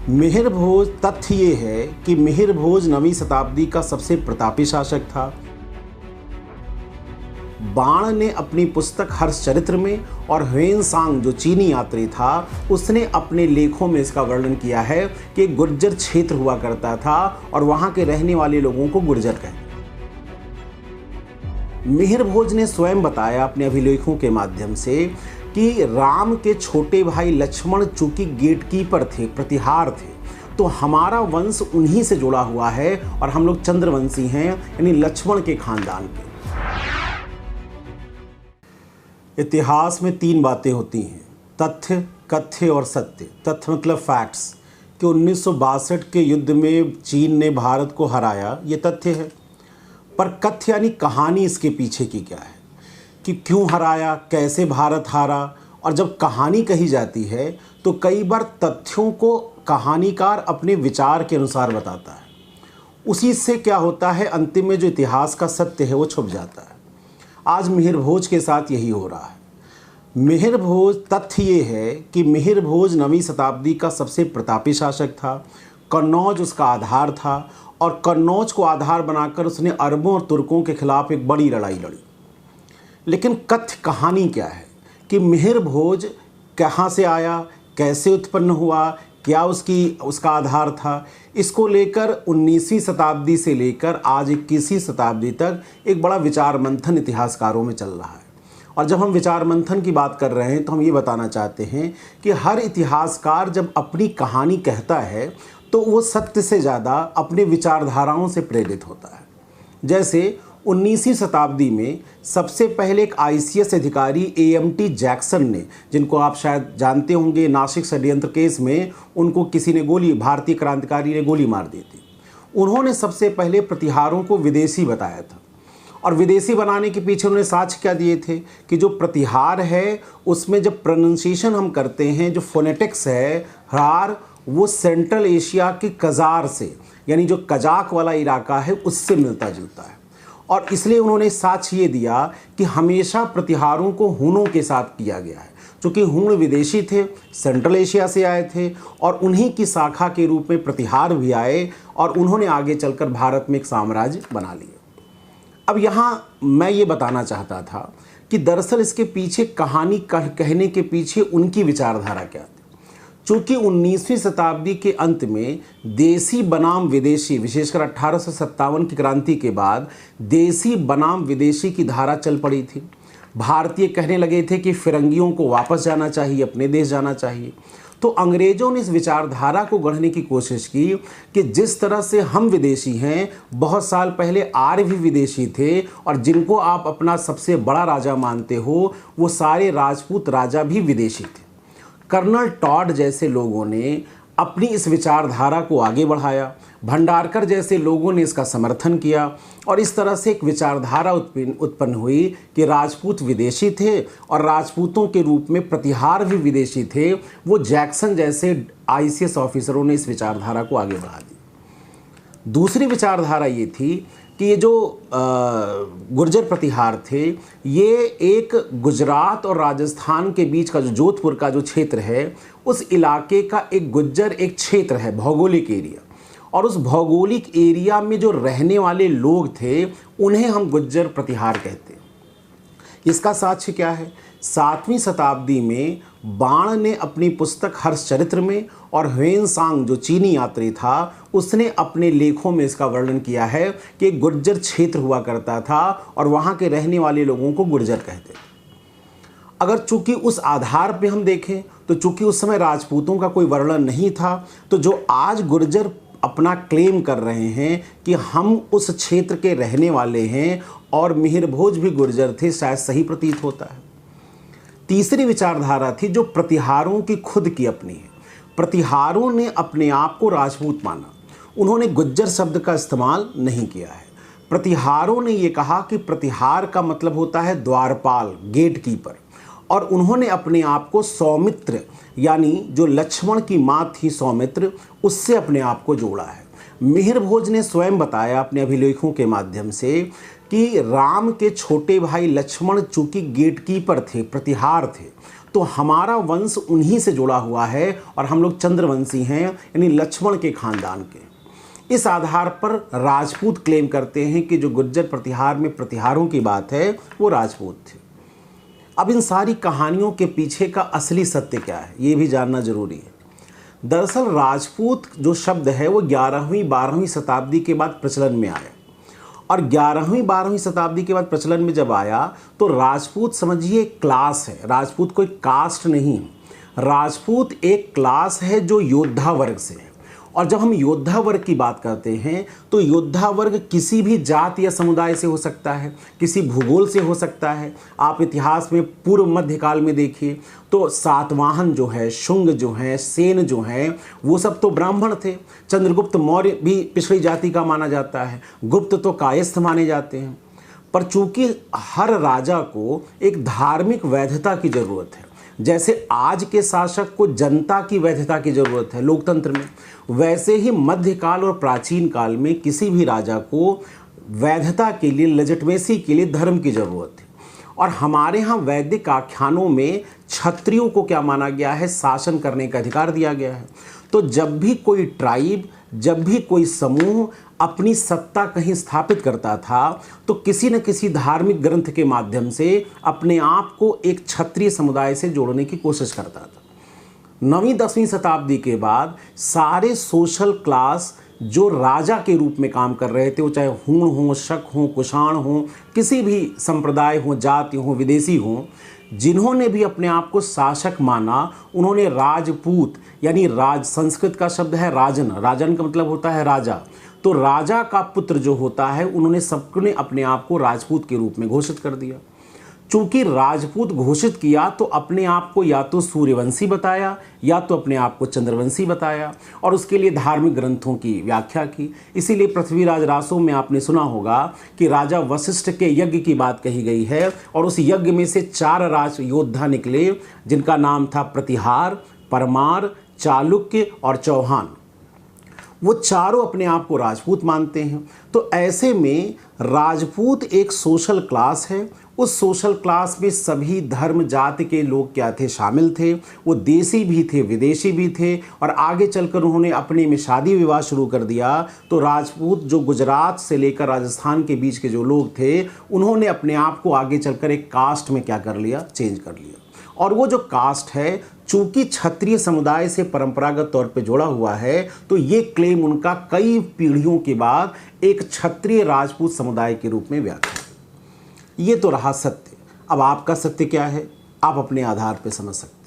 मिहिर भोज तथ्य ये है कि मिहिर भोज 9वीं शताब्दी का सबसे प्रतापी शासक था। बाण ने अपनी पुस्तक हर्षचरित्र में और ह्वेनसांग जो चीनी यात्री था उसने अपने लेखों में इसका वर्णन किया है कि गुर्जर क्षेत्र हुआ करता था और वहां के रहने वाले लोगों को गुर्जर कहते। मिहिर भोज ने स्वयं बताया अपने अभिलेखों के माध्यम से कि राम के छोटे भाई लक्ष्मण चूंकि गेटकीपर थे, प्रतिहार थे, तो हमारा वंश उन्हीं से जुड़ा हुआ है और हम लोग चंद्रवंशी हैं, यानी लक्ष्मण के खानदान के। इतिहास में 3 बातें होती हैं, तथ्य, कथ्य और सत्य। तथ्य मतलब फैक्ट्स, कि 1962 के युद्ध में चीन ने भारत को हराया, ये तथ्य है। पर कथ्य यानी कहानी इसके पीछे की क्या है, कि क्यों हराया, कैसे भारत हारा। और जब कहानी कही जाती है तो कई बार तथ्यों को कहानीकार अपने विचार के अनुसार बताता है, उसी से क्या होता है, अंतिम में जो इतिहास का सत्य है वो छुप जाता है। आज मिहिर भोज के साथ यही हो रहा है। मिहिर भोज तथ्य ये है कि मिहिर भोज 9वीं शताब्दी का सबसे प्रतापी शासक था। कन्नौज उसका आधार था और कन्नौज को आधार बनाकर उसने अरबों और तुर्कों के खिलाफ एक बड़ी लड़ाई लड़ी। लेकिन कथ्य कहानी क्या है कि मिहिर भोज कहाँ से आया, कैसे उत्पन्न हुआ, क्या उसका आधार था, इसको लेकर 19वीं शताब्दी से लेकर आज 21वीं शताब्दी तक एक बड़ा विचार मंथन इतिहासकारों में चल रहा है। और जब हम विचार मंथन की बात कर रहे हैं तो हम ये बताना चाहते हैं कि हर इतिहासकार जब अपनी कहानी कहता है तो वो सत्य से ज़्यादा अपने विचारधाराओं से प्रेरित होता है। जैसे 19वीं शताब्दी में सबसे पहले एक ICS अधिकारी AMT जैक्सन ने, जिनको आप शायद जानते होंगे, नासिक षड्यंत्र केस में उनको किसी ने भारतीय क्रांतिकारी ने गोली मार दी थी। उन्होंने सबसे पहले प्रतिहारों को विदेशी बताया था और विदेशी बनाने के पीछे उन्होंने साक्ष्य क्या दिए थे कि जो प्रतिहार है उसमें जब प्रोनाउंसिएशन हम करते हैं, जो फोनेटिक्स है हार, वो सेंट्रल एशिया की कजार से, यानी जो कजाक वाला इलाका है उससे मिलता जुलता है। और इसलिए उन्होंने साक्ष्य ये दिया कि हमेशा प्रतिहारों को हुनों के साथ किया गया है, क्योंकि हुन विदेशी थे, सेंट्रल एशिया से आए थे और उन्हीं की शाखा के रूप में प्रतिहार भी आए और उन्होंने आगे चलकर भारत में एक साम्राज्य बना लिया। अब यहाँ मैं ये बताना चाहता था कि दरअसल इसके पीछे कहानी कहने के पीछे उनकी विचारधारा क्या थी। चूँकि 19वीं शताब्दी के अंत में देसी बनाम विदेशी, विशेषकर 1857 की क्रांति के बाद देसी बनाम विदेशी की धारा चल पड़ी थी। भारतीय कहने लगे थे कि फिरंगियों को वापस जाना चाहिए, अपने देश जाना चाहिए। तो अंग्रेज़ों ने इस विचारधारा को गढ़ने की कोशिश की कि जिस तरह से हम विदेशी हैं, बहुत साल पहले आर्य भी विदेशी थे और जिनको आप अपना सबसे बड़ा राजा मानते हो वो सारे राजपूत राजा भी विदेशी थे। कर्नल टॉड जैसे लोगों ने अपनी इस विचारधारा को आगे बढ़ाया, भंडारकर जैसे लोगों ने इसका समर्थन किया और इस तरह से एक विचारधारा उत्पन्न हुई कि राजपूत विदेशी थे और राजपूतों के रूप में प्रतिहार भी विदेशी थे। वो जैक्सन जैसे ICS ऑफिसरों ने इस विचारधारा को आगे बढ़ा दी। दूसरी विचारधारा ये थी कि ये जो गुर्जर प्रतिहार थे, ये एक गुजरात और राजस्थान के बीच का जो जोधपुर का जो क्षेत्र है, उस इलाके का एक गुज्जर एक क्षेत्र है, भौगोलिक एरिया, और उस भौगोलिक एरिया में जो रहने वाले लोग थे उन्हें हम गुज्जर प्रतिहार कहते हैं। इसका साक्ष्य क्या है, 7वीं शताब्दी में बाण ने अपनी पुस्तक हर्षचरित्र में और ह्वेनसांग जो चीनी यात्री था उसने अपने लेखों में इसका वर्णन किया है कि गुर्जर क्षेत्र हुआ करता था और वहाँ के रहने वाले लोगों को गुर्जर कहते थे। अगर चूंकि उस आधार पे हम देखें तो चूंकि उस समय राजपूतों का कोई वर्णन नहीं था, तो जो आज गुर्जर अपना क्लेम कर रहे हैं कि हम उस क्षेत्र के रहने वाले हैं और मिहिर भोज भी गुर्जर थे, शायद सही प्रतीत होता है। तीसरी विचारधारा थी जो प्रतिहारों की खुद की अपनी है। प्रतिहारों ने अपने आप को राजपूत माना, उन्होंने गुज्जर शब्द का इस्तेमाल नहीं किया है। प्रतिहारों ने ये कहा कि प्रतिहार का मतलब होता है द्वारपाल, गेट कीपर, और उन्होंने अपने आप को सौमित्र, यानी जो लक्ष्मण की माँ थी सौमित्र, उससे अपने आप को जोड़ा है। मिहिर भोज ने स्वयं बताया अपने अभिलेखों के माध्यम से कि राम के छोटे भाई लक्ष्मण चूंकि गेटकीपर थे, प्रतिहार थे, तो हमारा वंश उन्हीं से जुड़ा हुआ है और हम लोग चंद्रवंशी हैं, यानी लक्ष्मण के खानदान के। इस आधार पर राजपूत क्लेम करते हैं कि जो गुर्जर प्रतिहार में प्रतिहारों की बात है वो राजपूत थे। अब इन सारी कहानियों के पीछे का असली सत्य क्या है ये भी जानना जरूरी है। दरअसल राजपूत जो शब्द है वो 11वीं 12वीं शताब्दी के बाद प्रचलन में आया, और 11वीं 12वीं शताब्दी के बाद प्रचलन में जब आया तो राजपूत समझिए एक क्लास है, राजपूत कोई कास्ट नहीं। राजपूत एक क्लास है जो योद्धा वर्ग से है। और जब हम योद्धा वर्ग की बात करते हैं तो योद्धा वर्ग किसी भी जाति या समुदाय से हो सकता है, किसी भूगोल से हो सकता है। आप इतिहास में पूर्व मध्यकाल में देखिए तो सातवाहन जो है, शुंग जो है, सेन जो है, वो सब तो ब्राह्मण थे। चंद्रगुप्त मौर्य भी पिछड़ी जाति का माना जाता है, गुप्त तो कायस्थ माने जाते हैं। पर चूंकि हर राजा को एक धार्मिक वैधता की जरूरत है, जैसे आज के शासक को जनता की वैधता की जरूरत है लोकतंत्र में, वैसे ही मध्यकाल और प्राचीन काल में किसी भी राजा को वैधता के लिए, लेजिटिमेसी के लिए धर्म की जरूरत है। और हमारे यहाँ वैदिक आख्यानों में क्षत्रियों को क्या माना गया है, शासन करने का अधिकार दिया गया है। तो जब भी कोई ट्राइब, जब भी कोई समूह अपनी सत्ता कहीं स्थापित करता था तो किसी न किसी धार्मिक ग्रंथ के माध्यम से अपने आप को एक क्षत्रिय समुदाय से जोड़ने की कोशिश करता था। 9वीं 10वीं शताब्दी के बाद सारे सोशल क्लास जो राजा के रूप में काम कर रहे थे, वो चाहे हूण हो, शक हो, कुषाण हो, किसी भी संप्रदाय हो, जाति हो, विदेशी हो, जिन्होंने भी अपने आप को शासक माना, उन्होंने राजपूत, यानी राज संस्कृत का शब्द है राजन, राजन का मतलब होता है राजा, तो राजा का पुत्र जो होता है उन्होंने सबने अपने आप को राजपूत के रूप में घोषित कर दिया। चूंकि राजपूत घोषित किया तो अपने आप को या तो सूर्यवंशी बताया या तो अपने आप को चंद्रवंशी बताया, और उसके लिए धार्मिक ग्रंथों की व्याख्या की। इसीलिए पृथ्वीराज रासों में आपने सुना होगा कि राजा वशिष्ठ के यज्ञ की बात कही गई है, और उस यज्ञ में से 4 राज योद्धा निकले जिनका नाम था प्रतिहार, परमार, चालुक्य और चौहान। वो चारों अपने आप को राजपूत मानते हैं। तो ऐसे में राजपूत एक सोशल क्लास है। उस सोशल क्लास में सभी धर्म जाति के लोग क्या थे, शामिल थे। वो देसी भी थे, विदेशी भी थे, और आगे चलकर उन्होंने अपने में शादी विवाह शुरू कर दिया। तो राजपूत जो गुजरात से लेकर राजस्थान के बीच के जो लोग थे, उन्होंने अपने आप को आगे चलकर एक कास्ट में क्या कर लिया, चेंज कर लिया। और वो जो कास्ट है चूंकि क्षत्रिय समुदाय से परंपरागत तौर पे जुड़ा हुआ है, तो ये क्लेम उनका कई पीढ़ियों के बाद एक क्षत्रिय राजपूत समुदाय के रूप में व्याख्या। ये तो रहा सत्य। अब आपका सत्य क्या है, आप अपने आधार पे समझ सकते हैं।